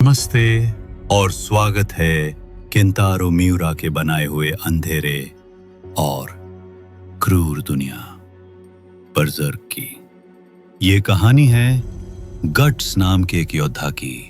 नमस्ते और स्वागत है केंतारो मियुरा के बनाए हुए अंधेरे और क्रूर दुनिया बर्ज़र्क की। ये कहानी है गट्स नाम के एक योद्धा की,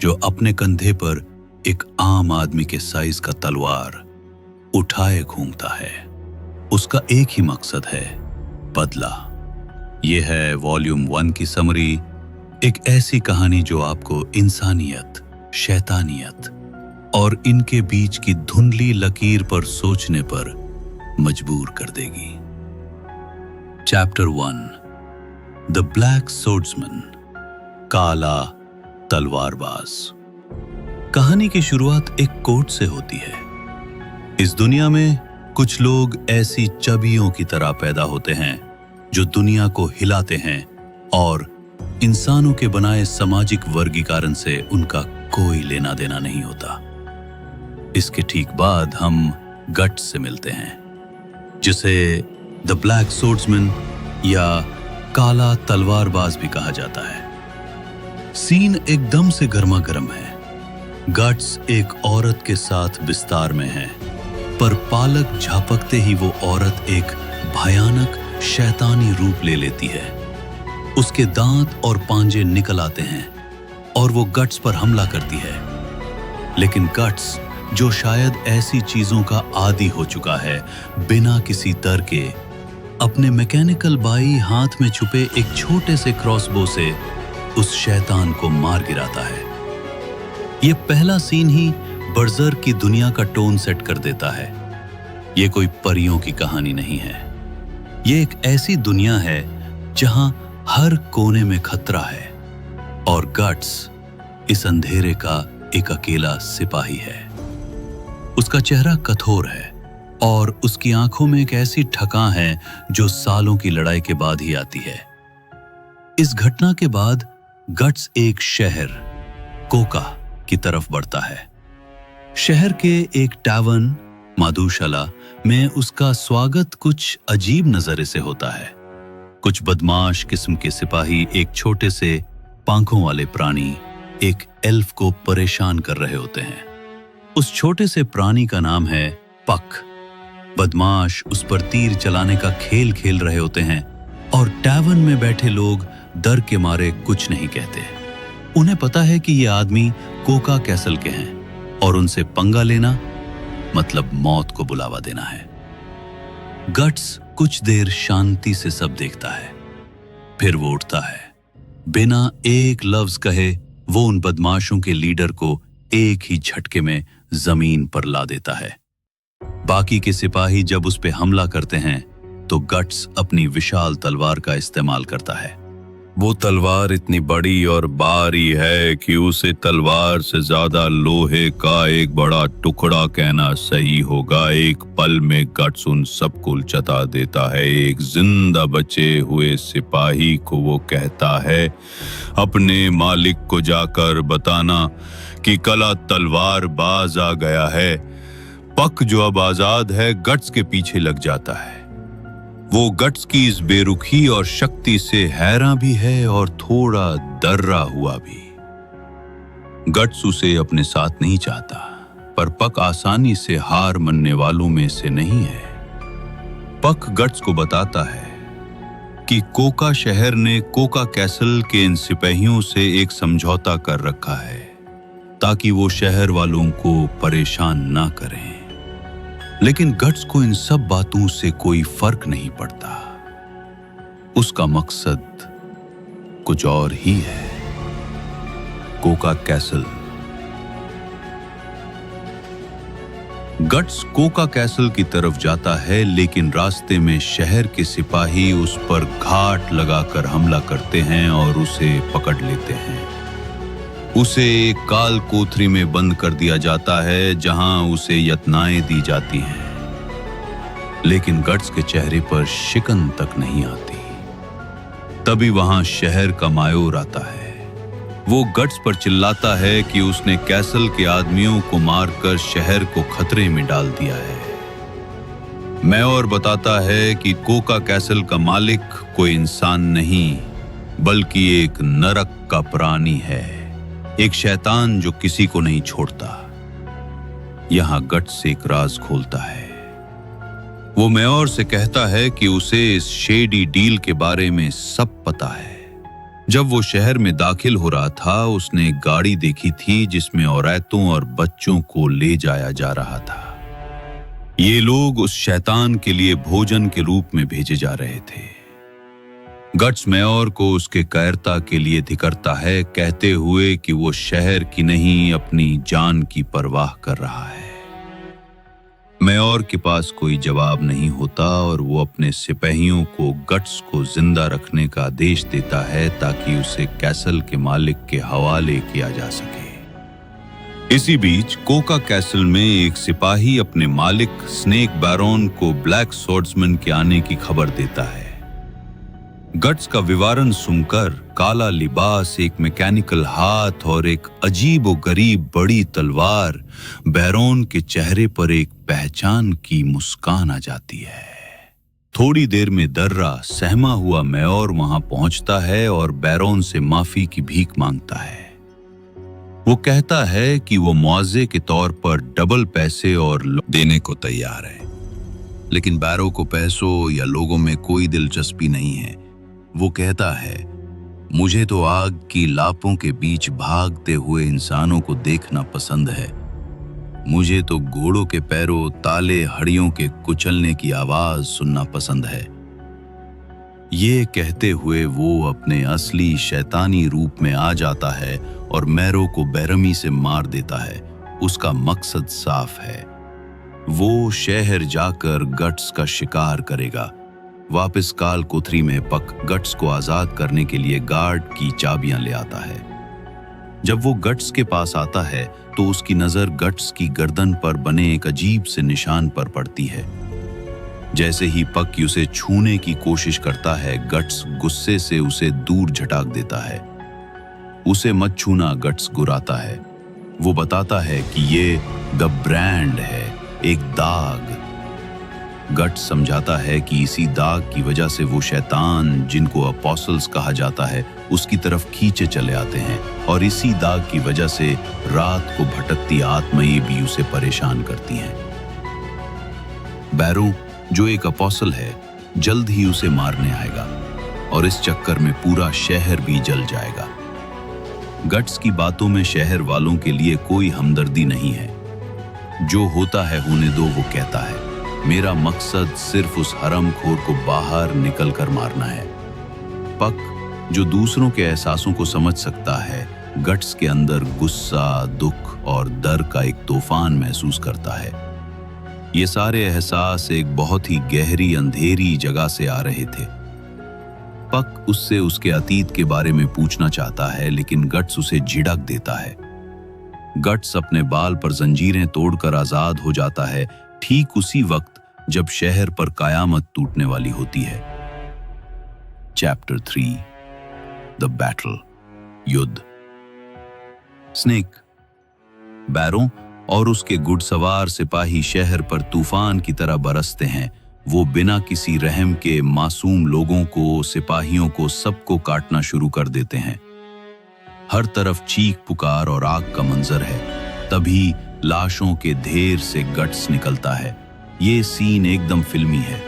जो अपने कंधे पर एक आम आदमी के साइज का तलवार उठाए घूमता है। उसका एक ही मकसद है, बदला। ये है वॉल्यूम 1 की समरी, एक ऐसी कहानी जो आपको इंसानियत, शैतानियत और इनके बीच की धुंधली लकीर पर सोचने पर मजबूर कर देगी। चैप्टर 1, द ब्लैक सोर्ड्समैन, काला तलवारबाज। कहानी की शुरुआत एक कोट से होती है। इस दुनिया में कुछ लोग ऐसी चबियों की तरह पैदा होते हैं जो दुनिया को हिलाते हैं और इंसानों के बनाए सामाजिक वर्गीकरण से उनका कोई लेना देना नहीं होता। इसके ठीक बाद हम गट्स से मिलते हैं, जिसे द ब्लैक सोर्ड्समैन या काला तलवारबाज भी कहा जाता है। सीन एकदम से गर्मा गर्म है। गट्स एक औरत के साथ बिस्तार में है, पर पालक झपकते ही वो औरत एक भयानक शैतानी रूप ले लेती है। उसके दांत और पांजे निकल आते हैं और वो गट्स पर हमला करती है। लेकिन गट्स, जो शायद ऐसी चीजों का आदी हो चुका है, बिना किसी डर के अपने मैकेनिकल बाई हाथ में छुपे एक छोटे से क्रॉसबो से उस शैतान को मार गिराता है। ये पहला सीन ही बर्ज़र्क की दुनिया का टोन सेट कर देता है। ये कोई परियों की कहानी नहीं है। ये एक ऐसी दुनिया है जहां हर कोने में खतरा है और गट्स इस अंधेरे का एक अकेला सिपाही है। उसका चेहरा कठोर है और उसकी आंखों में एक ऐसी ठकान है जो सालों की लड़ाई के बाद ही आती है। इस घटना के बाद गट्स एक शहर कोका की तरफ बढ़ता है। शहर के एक टावर्न माधुशाला में उसका स्वागत कुछ अजीब नजरे से होता है। कुछ बदमाश किस्म के सिपाही एक छोटे से पंखों वाले प्राणी, एक एल्फ को परेशान कर रहे होते हैं। उस छोटे से प्राणी का नाम है पक। बदमाश उस पर तीर चलाने का खेल खेल रहे होते हैं और टावर्न में बैठे लोग डर के मारे कुछ नहीं कहते। उन्हें पता है कि ये आदमी कोका कैसल के हैं और उनसे पंगा लेना मतलब मौत को बुलावा देना है। गट्स कुछ देर शांति से सब देखता है, फिर वो उठता है। बिना एक लफ्ज कहे वो उन बदमाशों के लीडर को एक ही झटके में जमीन पर ला देता है। बाकी के सिपाही जब उस पे हमला करते हैं तो गट्स अपनी विशाल तलवार का इस्तेमाल करता है। वो तलवार इतनी बड़ी और भारी है कि उसे तलवार से ज्यादा लोहे का एक बड़ा टुकड़ा कहना सही होगा। एक पल में गट्स उन सबको चता देता है। एक जिंदा बचे हुए सिपाही को वो कहता है, अपने मालिक को जाकर बताना कि काला तलवार बाज आ गया है। पक, जो अब आजाद है, गट्स के पीछे लग जाता है। वो गट्स की इस बेरुखी और शक्ति से हैरान भी है और थोड़ा डरा हुआ भी। गट्स उसे अपने साथ नहीं चाहता, पर पक आसानी से हार मानने वालों में से नहीं है। पक गट्स को बताता है कि कोका शहर ने कोका कैसल के इन सिपाहियों से एक समझौता कर रखा है ताकि वो शहर वालों को परेशान ना करें। लेकिन गट्स को इन सब बातों से कोई फर्क नहीं पड़ता। उसका मकसद कुछ और ही है। Coca castle. Guts Coca castle की तरफ जाता है, लेकिन रास्ते में शहर के सिपाही उस पर घाट लगाकर हमला करते हैं और उसे पकड़ लेते हैं। उसे एक काल कोठरी में बंद कर दिया जाता है जहां उसे यातनाएं दी जाती हैं। लेकिन गट्स के चेहरे पर शिकन तक नहीं आती। तभी वहां शहर का मायोर आता है। वो गट्स पर चिल्लाता है कि उसने कैसल के आदमियों को मारकर शहर को खतरे में डाल दिया है। मायोर बताता है कि कोका कैसल का मालिक कोई इंसान नहीं, बल्कि एक नरक का प्राणी है एक शैतान जो किसी को नहीं छोड़ता। यहां गट्स एक राज खोलता है। वो मेयर से कहता है कि उसे इस शेडी डील के बारे में सब पता है। जब वो शहर में दाखिल हो रहा था, उसने एक गाड़ी देखी थी जिसमें औरतों और बच्चों को ले जाया जा रहा था। ये लोग उस शैतान के लिए भोजन के रूप में भेजे जा रहे थे। गट्स मेयर को उसके कायरता के लिए धिक्कारता है, कहते हुए कि वो शहर की नहीं अपनी जान की परवाह कर रहा है। मेयर के पास कोई जवाब नहीं होता और वो अपने सिपाहियों को गट्स को जिंदा रखने का आदेश देता है ताकि उसे कैसल के मालिक के हवाले किया जा सके। इसी बीच कोका कैसल में एक सिपाही अपने मालिक स्नेक बैरोन को ब्लैक स्वॉर्ड्समैन के आने की खबर देता है। गट्स का विवरण सुनकर काला लिबास, एक मैकेनिकल हाथ और एक अजीब व गरीब बड़ी तलवार, बैरोन के चेहरे पर एक पहचान की मुस्कान आ जाती है। थोड़ी देर में दर्रा सहमा हुआ मेयर वहां पहुंचता है और बैरोन से माफी की भीख मांगता है। वो कहता है कि वो मुआवजे के तौर पर डबल पैसे और देने को तैयार है, लेकिन बैरो को पैसों या लोगों में कोई दिलचस्पी नहीं है। वो कहता है, मुझे तो आग की लापों के बीच भागते हुए इंसानों को देखना पसंद है। मुझे तो घोड़ों के पैरों, ताले, हड्डियों के कुचलने की आवाज सुनना पसंद है। ये कहते हुए वो अपने असली शैतानी रूप में आ जाता है और मैरो को बेरहमी से मार देता है। उसका मकसद साफ है, वो शहर जाकर गट्स का शिकार करेगा। वापस काल कोठरी में पक गट्स को आजाद करने के लिए गार्ड की चाबियां ले आता है। जब वो गट्स के पास आता है तो उसकी नजर गट्स की गर्दन पर बने एक अजीब से निशान पर पड़ती है। जैसे ही पक उसे छूने की कोशिश करता है, गट्स गुस्से से उसे दूर झटाक देता है। उसे मत छूना, गट्स गुराता है। वो बताता है कि ये द ब्रांड है, एक दाग। गट्स समझाता है कि इसी दाग की वजह से वो शैतान, जिनको अपोस्टल्स कहा जाता है, उसकी तरफ खींचे चले आते हैं और इसी दाग की वजह से रात को भटकती आत्माएं भी उसे परेशान करती हैं। बैरो, जो एक अपोस्टल है, जल्द ही उसे मारने आएगा और इस चक्कर में पूरा शहर भी जल जाएगा। गट्स की बातों में शहर वालों के लिए कोई हमदर्दी नहीं है। जो होता है होने दो, वो कहता है, मेरा मकसद सिर्फ उस हरामखोर को बाहर निकल कर मारना है। पक, जो दूसरों के एहसासों को समझ सकता है, गट्स के अंदर गुस्सा, दुख और डर का एक तूफान महसूस करता है। ये सारे एहसास एक बहुत ही गहरी अंधेरी जगह से आ रहे थे। पक उससे उसके अतीत के बारे में पूछना चाहता है, लेकिन गट्स उसे झिड़क देता है। गट्स अपने बाल पर जंजीरें तोड़कर आजाद हो जाता है, ठीक उसी वक्त जब शहर पर कयामत टूटने वाली होती है। चैप्टर 3, द बैटल, युद्ध। स्नेक, बैरो और उसके घुड़सवार सिपाही शहर पर तूफान की तरह बरसते हैं। वो बिना किसी रहम के मासूम लोगों को, सिपाहियों को, सबको काटना शुरू कर देते हैं। हर तरफ चीख पुकार और आग का मंजर है। तभी लाशों के ढेर से गट्स निकलता है। ये सीन एकदम फिल्मी है।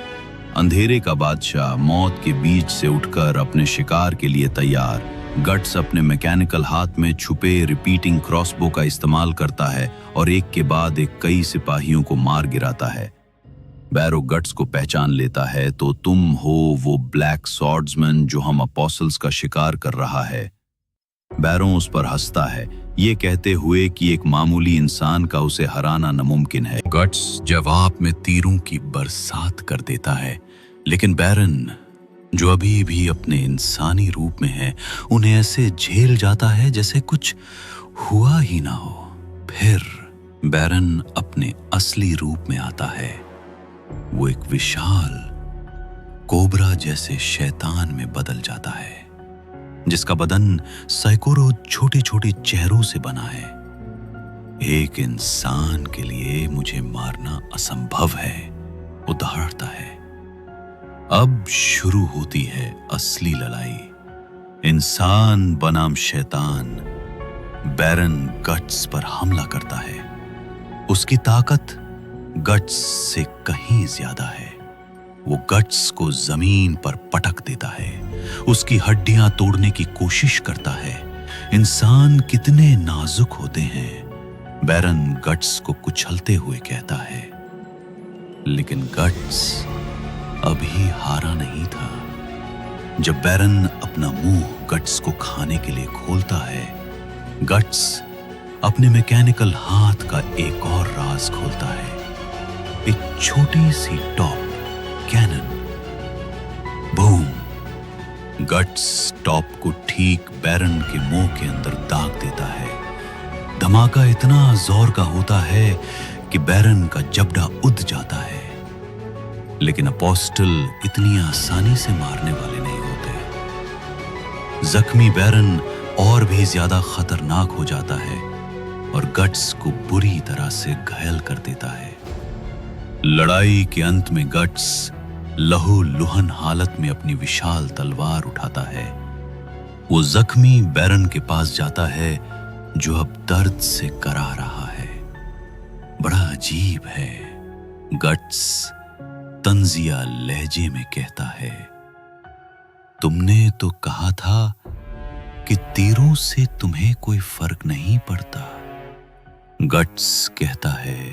अंधेरे का बादशाह मौत के बीच से उठकर अपने शिकार के लिए तैयार। गट्स अपने मैकेनिकल हाथ में छुपे रिपीटिंग क्रॉसबो का इस्तेमाल करता है और एक के बाद एक कई सिपाहियों को मार गिराता है। बैरो गट्स को पहचान लेता है, तो तुम हो वो ब्लैक स्वॉर्ड्समैन जो हम अपोस्टल्स का शिकार कर रहा है। बैरो उस पर हंसता है, ये कहते हुए कि एक मामूली इंसान का उसे हराना नामुमकिन है। गट्स जवाब में तीरों की बरसात कर देता है, लेकिन बैरन, जो अभी भी अपने इंसानी रूप में है, उन्हें ऐसे झेल जाता है जैसे कुछ हुआ ही ना हो। फिर बैरन अपने असली रूप में आता है। वो एक विशाल कोबरा जैसे शैतान में बदल जाता है, जिसका बदन सैकड़ों छोटे छोटे चेहरों से बना है। एक इंसान के लिए मुझे मारना असंभव है, वो दहाड़ता है। अब शुरू होती है असली लड़ाई। इंसान बनाम शैतान। बैरन गट्स पर हमला करता है। उसकी ताकत गट्स से कहीं ज्यादा है। वो गट्स को जमीन पर पटक देता है, उसकी हड्डियां तोड़ने की कोशिश करता है। इंसान कितने नाजुक होते हैं, बैरन गट्स को कुचलते हुए कहता है। लेकिन गट्स अभी हारा नहीं था। जब बैरन अपना मुंह गट्स को खाने के लिए खोलता है, गट्स अपने मैकेनिकल हाथ का एक और राज खोलता है, एक छोटी सी top cannon. Boom! Guts top को ठीक बैरन के मुंह के अंदर दाग देता है। धमाका इतना जोर का होता है कि बैरन का जबड़ा उद जाता है। लेकिन अपोस्टल इतनी आसानी से मारने वाले नहीं होते। जख्मी बैरन और भी ज्यादा खतरनाक हो जाता है और गट्स को बुरी तरह से घायल कर देता है। लड़ाई के अंत में गट्स लहूलुहान हालत में अपनी विशाल तलवार उठाता है। वो जख्मी बैरन के पास जाता है जो अब दर्द से करा रहा है। बड़ा अजीब है। गट्स तंजिया लहजे में कहता है, तुमने तो कहा था कि तीरों से तुम्हें कोई फर्क नहीं पड़ता। गट्स कहता है,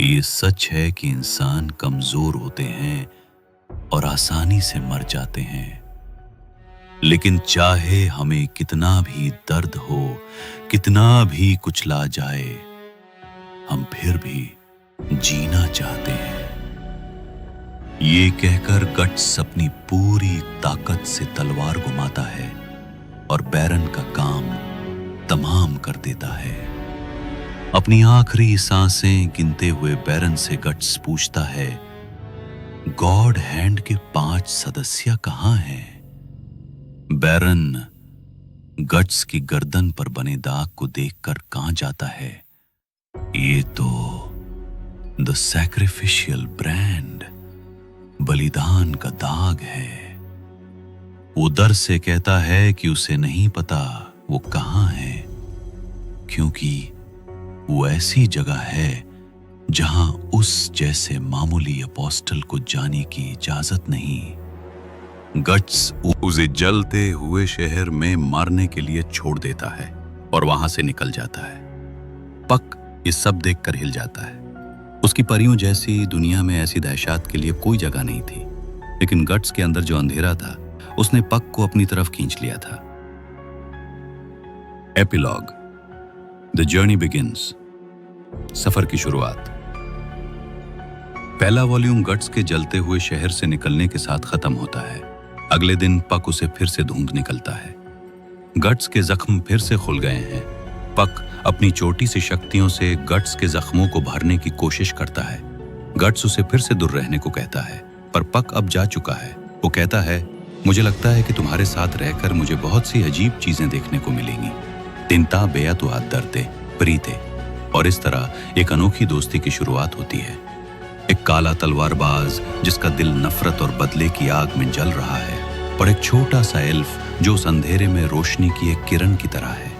ये सच है कि इंसान कमजोर होते हैं और आसानी से मर जाते हैं, लेकिन चाहे हमें कितना भी दर्द हो, कितना भी कुचला जाए, हम फिर भी जीना चाहते हैं। ये कहकर गट्स अपनी पूरी ताकत से तलवार घुमाता है और बैरन का काम तमाम कर देता है। अपनी आखिरी सांसें गिनते हुए बैरन से गट्स पूछता है, गॉड हैंड के 5 सदस्य कहां हैं? बैरन गट्स की गर्दन पर बने दाग को देखकर कांप जाता है। ये तो द सैक्रिफिशियल ब्रांड, बलिदान का दाग है। वो डर से कहता है कि उसे नहीं पता वो कहां है, क्योंकि वो ऐसी जगह है जहां उस जैसे मामूली अपोस्टल को जाने की इजाजत नहीं। गट्स उसे जलते हुए शहर में मारने के लिए छोड़ देता है और वहां से निकल जाता है। पक ये सब देखकर हिल जाता है। उसकी परियों जैसी दुनिया में ऐसी दहशत के लिए कोई जगह नहीं थी, लेकिन गट्स के अंदर जो अंधेरा था उसने पक को अपनी तरफ खींच लिया था। Epilogue, the journey begins. सफर की शुरुआत। पहला वॉल्यूम गट्स के जलते हुए शहर से निकलने के साथ खत्म होता है। अगले दिन पक उसे फिर से ढूंढ निकलता है। गट्स के जख्म फिर से खुल गए हैं। पक अपनी छोटी सी शक्तियों से गट्स के जख्मों को भरने की कोशिश करता है। गट्स उसे फिर से दूर रहने को कहता है, पर पक अब जा चुका है। वो कहता है, मुझे लगता है कि तुम्हारे साथ रहकर मुझे बहुत सी अजीब चीजें देखने को मिलेंगी। तिनता बेअत वाद दरते प्रीते। और इस तरह एक अनोखी दोस्ती की शुरुआत होती है। एक काला तलवारबाज जिसका दिल नफरत और बदले की आग में जल रहा है, और एक छोटा सा एल्फ जो उस अंधेरे में रोशनी की एक किरण की तरह है।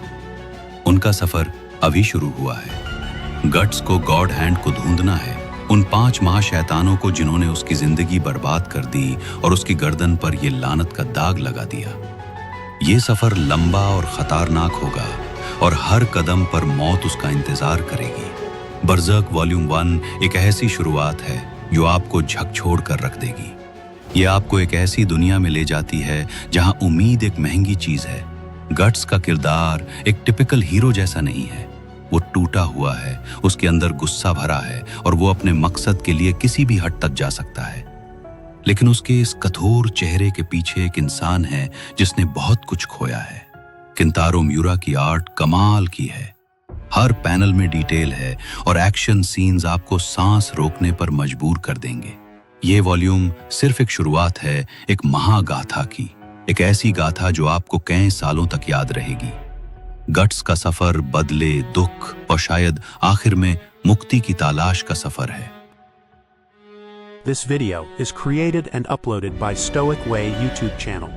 उनका सफर अभी शुरू हुआ है। गट्स को गॉड हैंड को ढूंढना है, उन 5 महाशैतानों को जिन्होंने उसकी जिंदगी बर्बाद कर दी और उसकी गर्दन पर यह लानत का दाग लगा दिया। ये सफर लंबा और खतरनाक होगा और हर कदम पर मौत उसका इंतजार करेगी। बर्ज़र्क वॉल्यूम 1 एक ऐसी शुरुआत है जो आपको झकझोर कर रख देगी। ये आपको एक ऐसी दुनिया में ले जाती है जहां उम्मीद एक महंगी चीज है। गट्स का किरदार एक टिपिकल हीरो जैसा नहीं है। वो टूटा हुआ है, उसके अंदर गुस्सा भरा है और वो अपने मकसद के लिए किसी भी हद तक जा सकता है। लेकिन उसके इस कठोर चेहरे के पीछे एक इंसान है जिसने बहुत कुछ खोया है। किंतारो म्यूरा की आर्ट कमाल की है। हर पैनल में डिटेल है और एक्शन सीन्स आपको सांस रोकने पर मजबूर कर देंगे। ये वॉल्यूम सिर्फ एक शुरुआत है एक महागाथा की, एक ऐसी गाथा जो आपको कई सालों तक याद रहेगी। गट्स का सफर बदले, दुख और शायद आखिर में मुक्ति की तलाश का सफर है। This video is created and uploaded by Stoic Way YouTube channel.